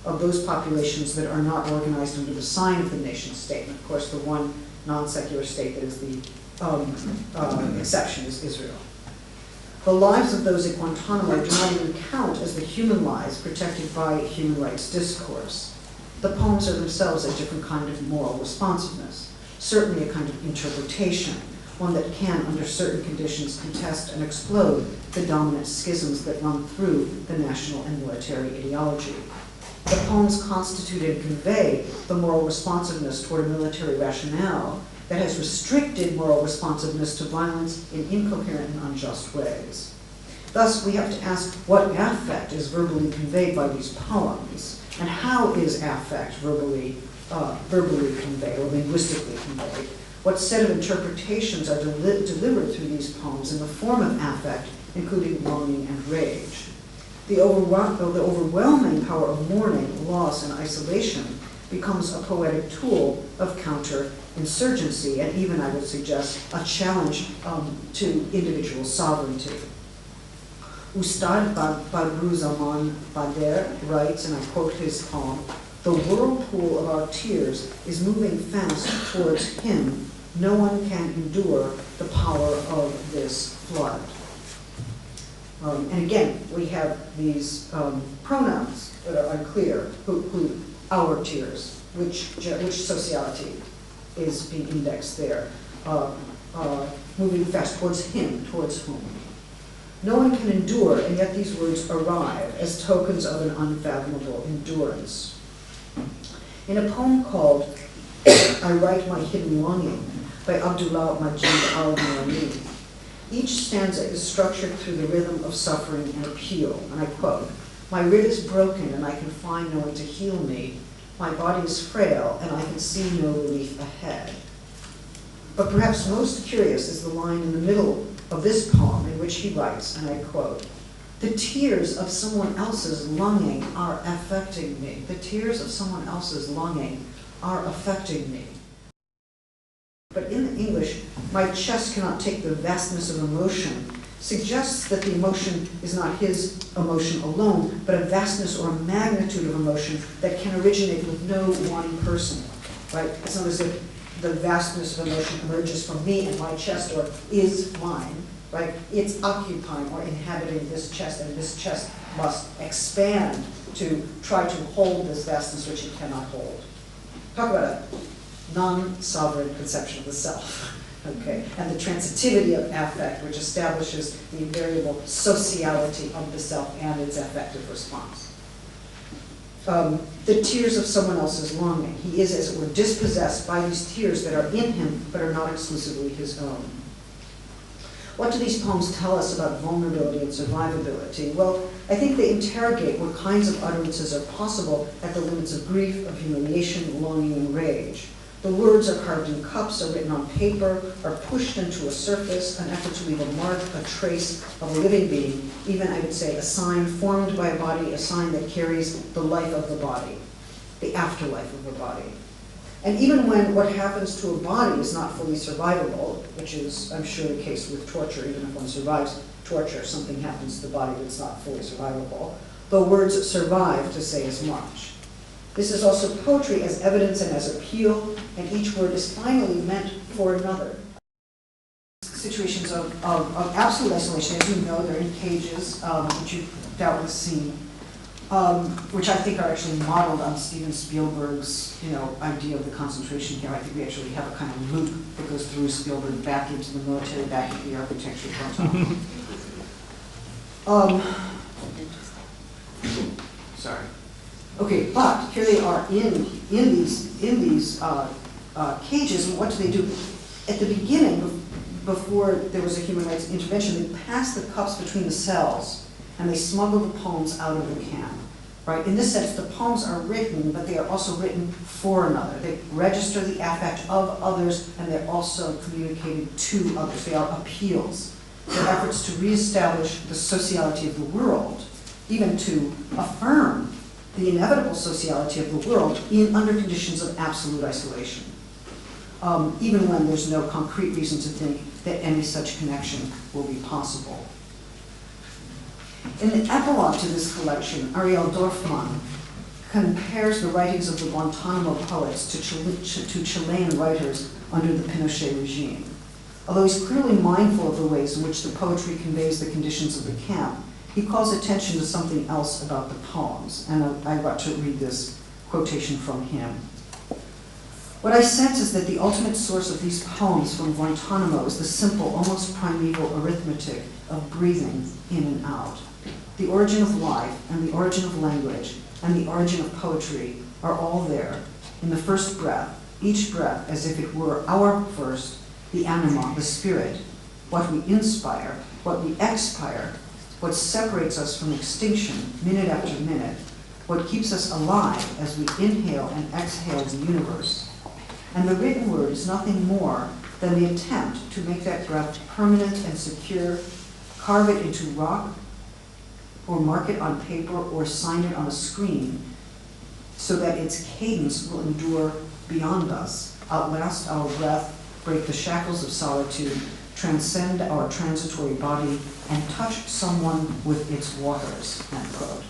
of those populations that are not organized under the sign of the nation state. And of course, the one non-secular state that is the exception is Israel. The lives of those at Guantanamo do not even count as the human lives protected by human rights discourse. The poems are themselves a different kind of moral responsiveness, certainly a kind of interpretation, one that can, under certain conditions, contest and explode the dominant schisms that run through the national and military ideology. The poems constitute and convey the moral responsiveness toward a military rationale that has restricted moral responsiveness to violence in incoherent and unjust ways. Thus, we have to ask what affect is verbally conveyed by these poems, and how is affect verbally conveyed or linguistically conveyed? What set of interpretations are delivered through these poems in the form of affect, including longing and rage? The overwhelming power of mourning, loss, and isolation becomes a poetic tool of counter-insurgency, and even, I would suggest, a challenge to individual sovereignty. Ustad Badru Zaman Bader writes, and I quote his poem, "The whirlpool of our tears is moving fast towards him. No one can endure the power of this flood." And again, we have these pronouns that are unclear, who our tears, which sociality is being indexed there, moving fast towards him, towards whom. No one can endure, and yet these words arrive as tokens of an unfathomable endurance. In a poem called I Write My Hidden Longing by Abdullah Majid al-Nurani, each stanza is structured through the rhythm of suffering and appeal, and I quote, "My rib is broken and I can find no one to heal me. My body is frail and I can see no relief ahead." But perhaps most curious is the line in the middle of this poem in which he writes, and I quote, "The tears of someone else's longing are affecting me. The tears of someone else's longing are affecting me." But in English, "my chest cannot take the vastness of emotion," suggests that the emotion is not his emotion alone, but a vastness or a magnitude of emotion that can originate with no one person, right? It's not as if the vastness of emotion emerges from me and my chest, or is mine, right? It's occupying or inhabiting this chest, and this chest must expand to try to hold this vastness which it cannot hold. Talk about a non-sovereign conception of the self, okay? And the transitivity of affect, which establishes the invariable sociality of the self and its affective response. The tears of someone else's longing. He is, as it were, dispossessed by these tears that are in him, but are not exclusively his own. What do these poems tell us about vulnerability and survivability? Well, I think they interrogate what kinds of utterances are possible at the limits of grief, of humiliation, longing, and rage. The words are carved in cups, are written on paper, are pushed into a surface, an effort to leave a mark, a trace of a living being, even, I would say, a sign formed by a body, a sign that carries the life of the body, the afterlife of the body. And even when what happens to a body is not fully survivable, which is, I'm sure, the case with torture, even if one survives torture, something happens to the body that's not fully survivable, the words survive to say as much. This is also poetry as evidence and as appeal, and each word is finally meant for another. Situations of absolute isolation, as you know, they're in cages, which you've doubtless seen, which I think are actually modeled on Steven Spielberg's, idea of the concentration camp. I think we actually have a kind of loop that goes through Spielberg back into the military, back into the architecture of Guantanamo. Sorry. Okay, but here they are in these cages, and what do? At the beginning, before there was a human rights intervention, they passed the cups between the cells, and they smuggled the poems out of the camp. Right? In this sense, the poems are written, but they are also written for another. They register the affect of others, and they're also communicated to others. They are appeals. They're efforts to reestablish the sociality of the world, even to affirm the inevitable sociality of the world under conditions of absolute isolation, even when there's no concrete reason to think that any such connection will be possible. In the epilogue to this collection, Ariel Dorfman compares the writings of the Guantanamo poets to Chilean writers under the Pinochet regime. Although he's clearly mindful of the ways in which the poetry conveys the conditions of the camp, he calls attention to something else about the poems, and I got to read this quotation from him. What I sense is that the ultimate source of these poems from Guantanamo is the simple, almost primeval arithmetic of breathing in and out. The origin of life and the origin of language and the origin of poetry are all there in the first breath, each breath as if it were our first, the anima, the spirit, what we inspire, what we expire, what separates us from extinction minute after minute, what keeps us alive as we inhale and exhale the universe. And the written word is nothing more than the attempt to make that breath permanent and secure, carve it into rock, or mark it on paper, or sign it on a screen, so that its cadence will endure beyond us, outlast our breath, break the shackles of solitude, transcend our transitory body, and touch someone with its waters, end quote.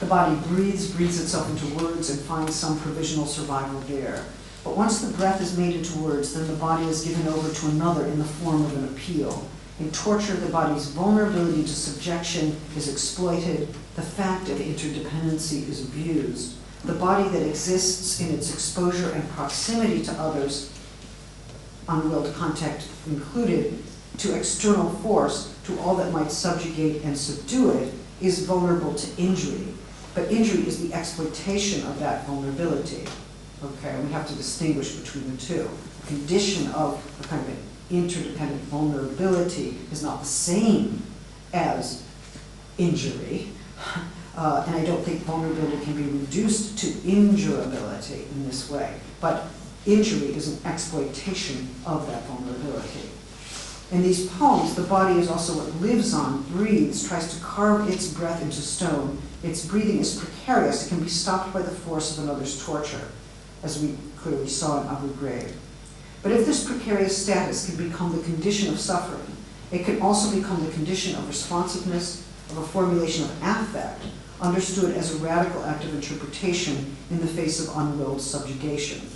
The body breathes itself into words, and finds some provisional survival there. But once the breath is made into words, then the body is given over to another in the form of an appeal. In torture, the body's vulnerability to subjection is exploited. The fact of interdependency is abused. The body that exists in its exposure and proximity to others, unwilled contact included, to external force, to all that might subjugate and subdue it, is vulnerable to injury. But injury is the exploitation of that vulnerability. Okay, we have to distinguish between the two. The condition of a kind of an interdependent vulnerability is not the same as injury. And I don't think vulnerability can be reduced to injurability in this way. But injury is an exploitation of that vulnerability. In these poems, the body is also what lives on, breathes, tries to carve its breath into stone. Its breathing is precarious. It can be stopped by the force of another's torture, as we clearly saw in Abu Ghraib. But if this precarious status can become the condition of suffering, it can also become the condition of responsiveness, of a formulation of affect, understood as a radical act of interpretation in the face of unwilled subjugation.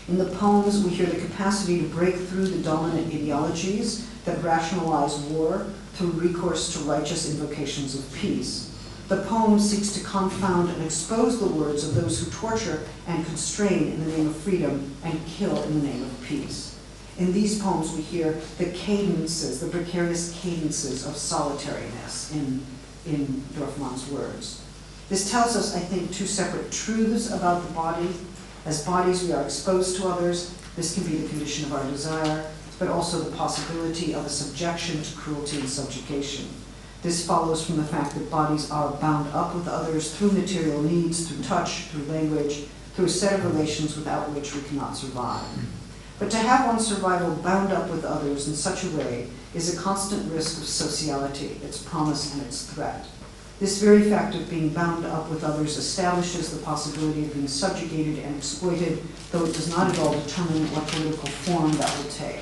In the poems, we hear the capacity to break through the dominant ideologies that rationalize war through recourse to righteous invocations of peace. The poem seeks to confound and expose the words of those who torture and constrain in the name of freedom and kill in the name of peace. In these poems, we hear the cadences, the precarious cadences of solitariness in Dorfman's words. This tells us, I think, two separate truths about the body. As bodies, we are exposed to others. This can be the condition of our desire, but also the possibility of a subjection to cruelty and subjugation. This follows from the fact that bodies are bound up with others through material needs, through touch, through language, through a set of relations without which we cannot survive. But to have one's survival bound up with others in such a way is a constant risk of sociality, its promise and its threat. This very fact of being bound up with others establishes the possibility of being subjugated and exploited, though it does not at all determine what political form that will take.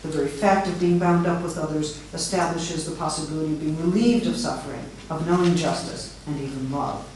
The very fact of being bound up with others establishes the possibility of being relieved of suffering, of knowing justice, and even love.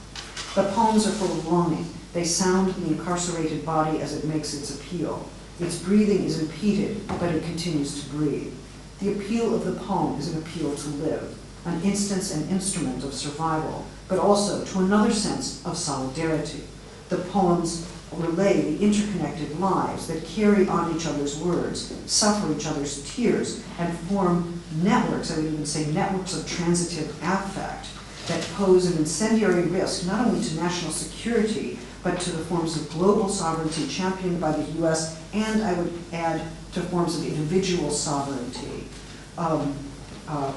The poems are full of longing. They sound the incarcerated body as it makes its appeal. Its breathing is impeded, but it continues to breathe. The appeal of the poem is an appeal to live, an instance and instrument of survival, but also, to another sense, of solidarity. The poems relay the interconnected lives that carry on each other's words, suffer each other's tears, and form networks, I would even say networks of transitive affect, that pose an incendiary risk not only to national security, but to the forms of global sovereignty championed by the US, and I would add to forms of individual sovereignty,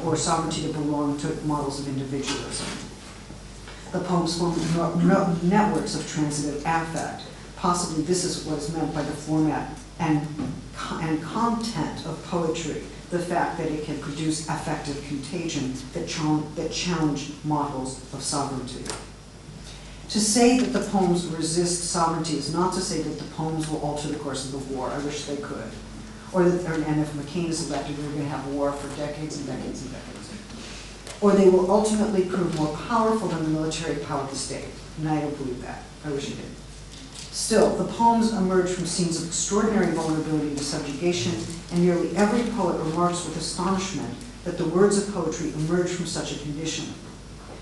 or sovereignty that belong to models of individualism. The poems form networks of transitive affect. Possibly this is what is meant by the format and content of poetry, the fact that it can produce affective contagion that challenge models of sovereignty. To say that the poems resist sovereignty is not to say that the poems will alter the course of the war. I wish they could. And if McCain is elected, we're going to have war for decades and decades and decades. Or they will ultimately prove more powerful than the military power of the state. And I don't believe that. I wish I did. Still, the poems emerge from scenes of extraordinary vulnerability to subjugation, and nearly every poet remarks with astonishment that the words of poetry emerge from such a condition.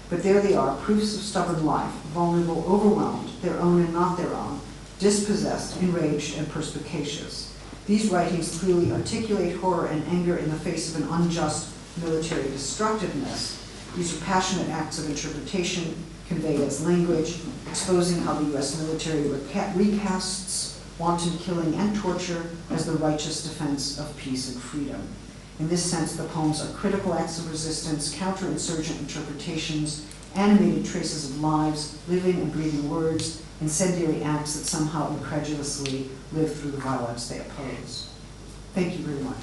But there they are, proofs of stubborn life, vulnerable, overwhelmed, their own and not their own, dispossessed, enraged, and perspicacious. These writings clearly articulate horror and anger in the face of an unjust military destructiveness. These are passionate acts of interpretation conveyed as language, exposing how the US military recasts wanton killing and torture as the righteous defense of peace and freedom. In this sense, the poems are critical acts of resistance, counterinsurgent interpretations, animated traces of lives, living and breathing words, incendiary acts that somehow incredulously live through the violence they oppose. Thank you very much.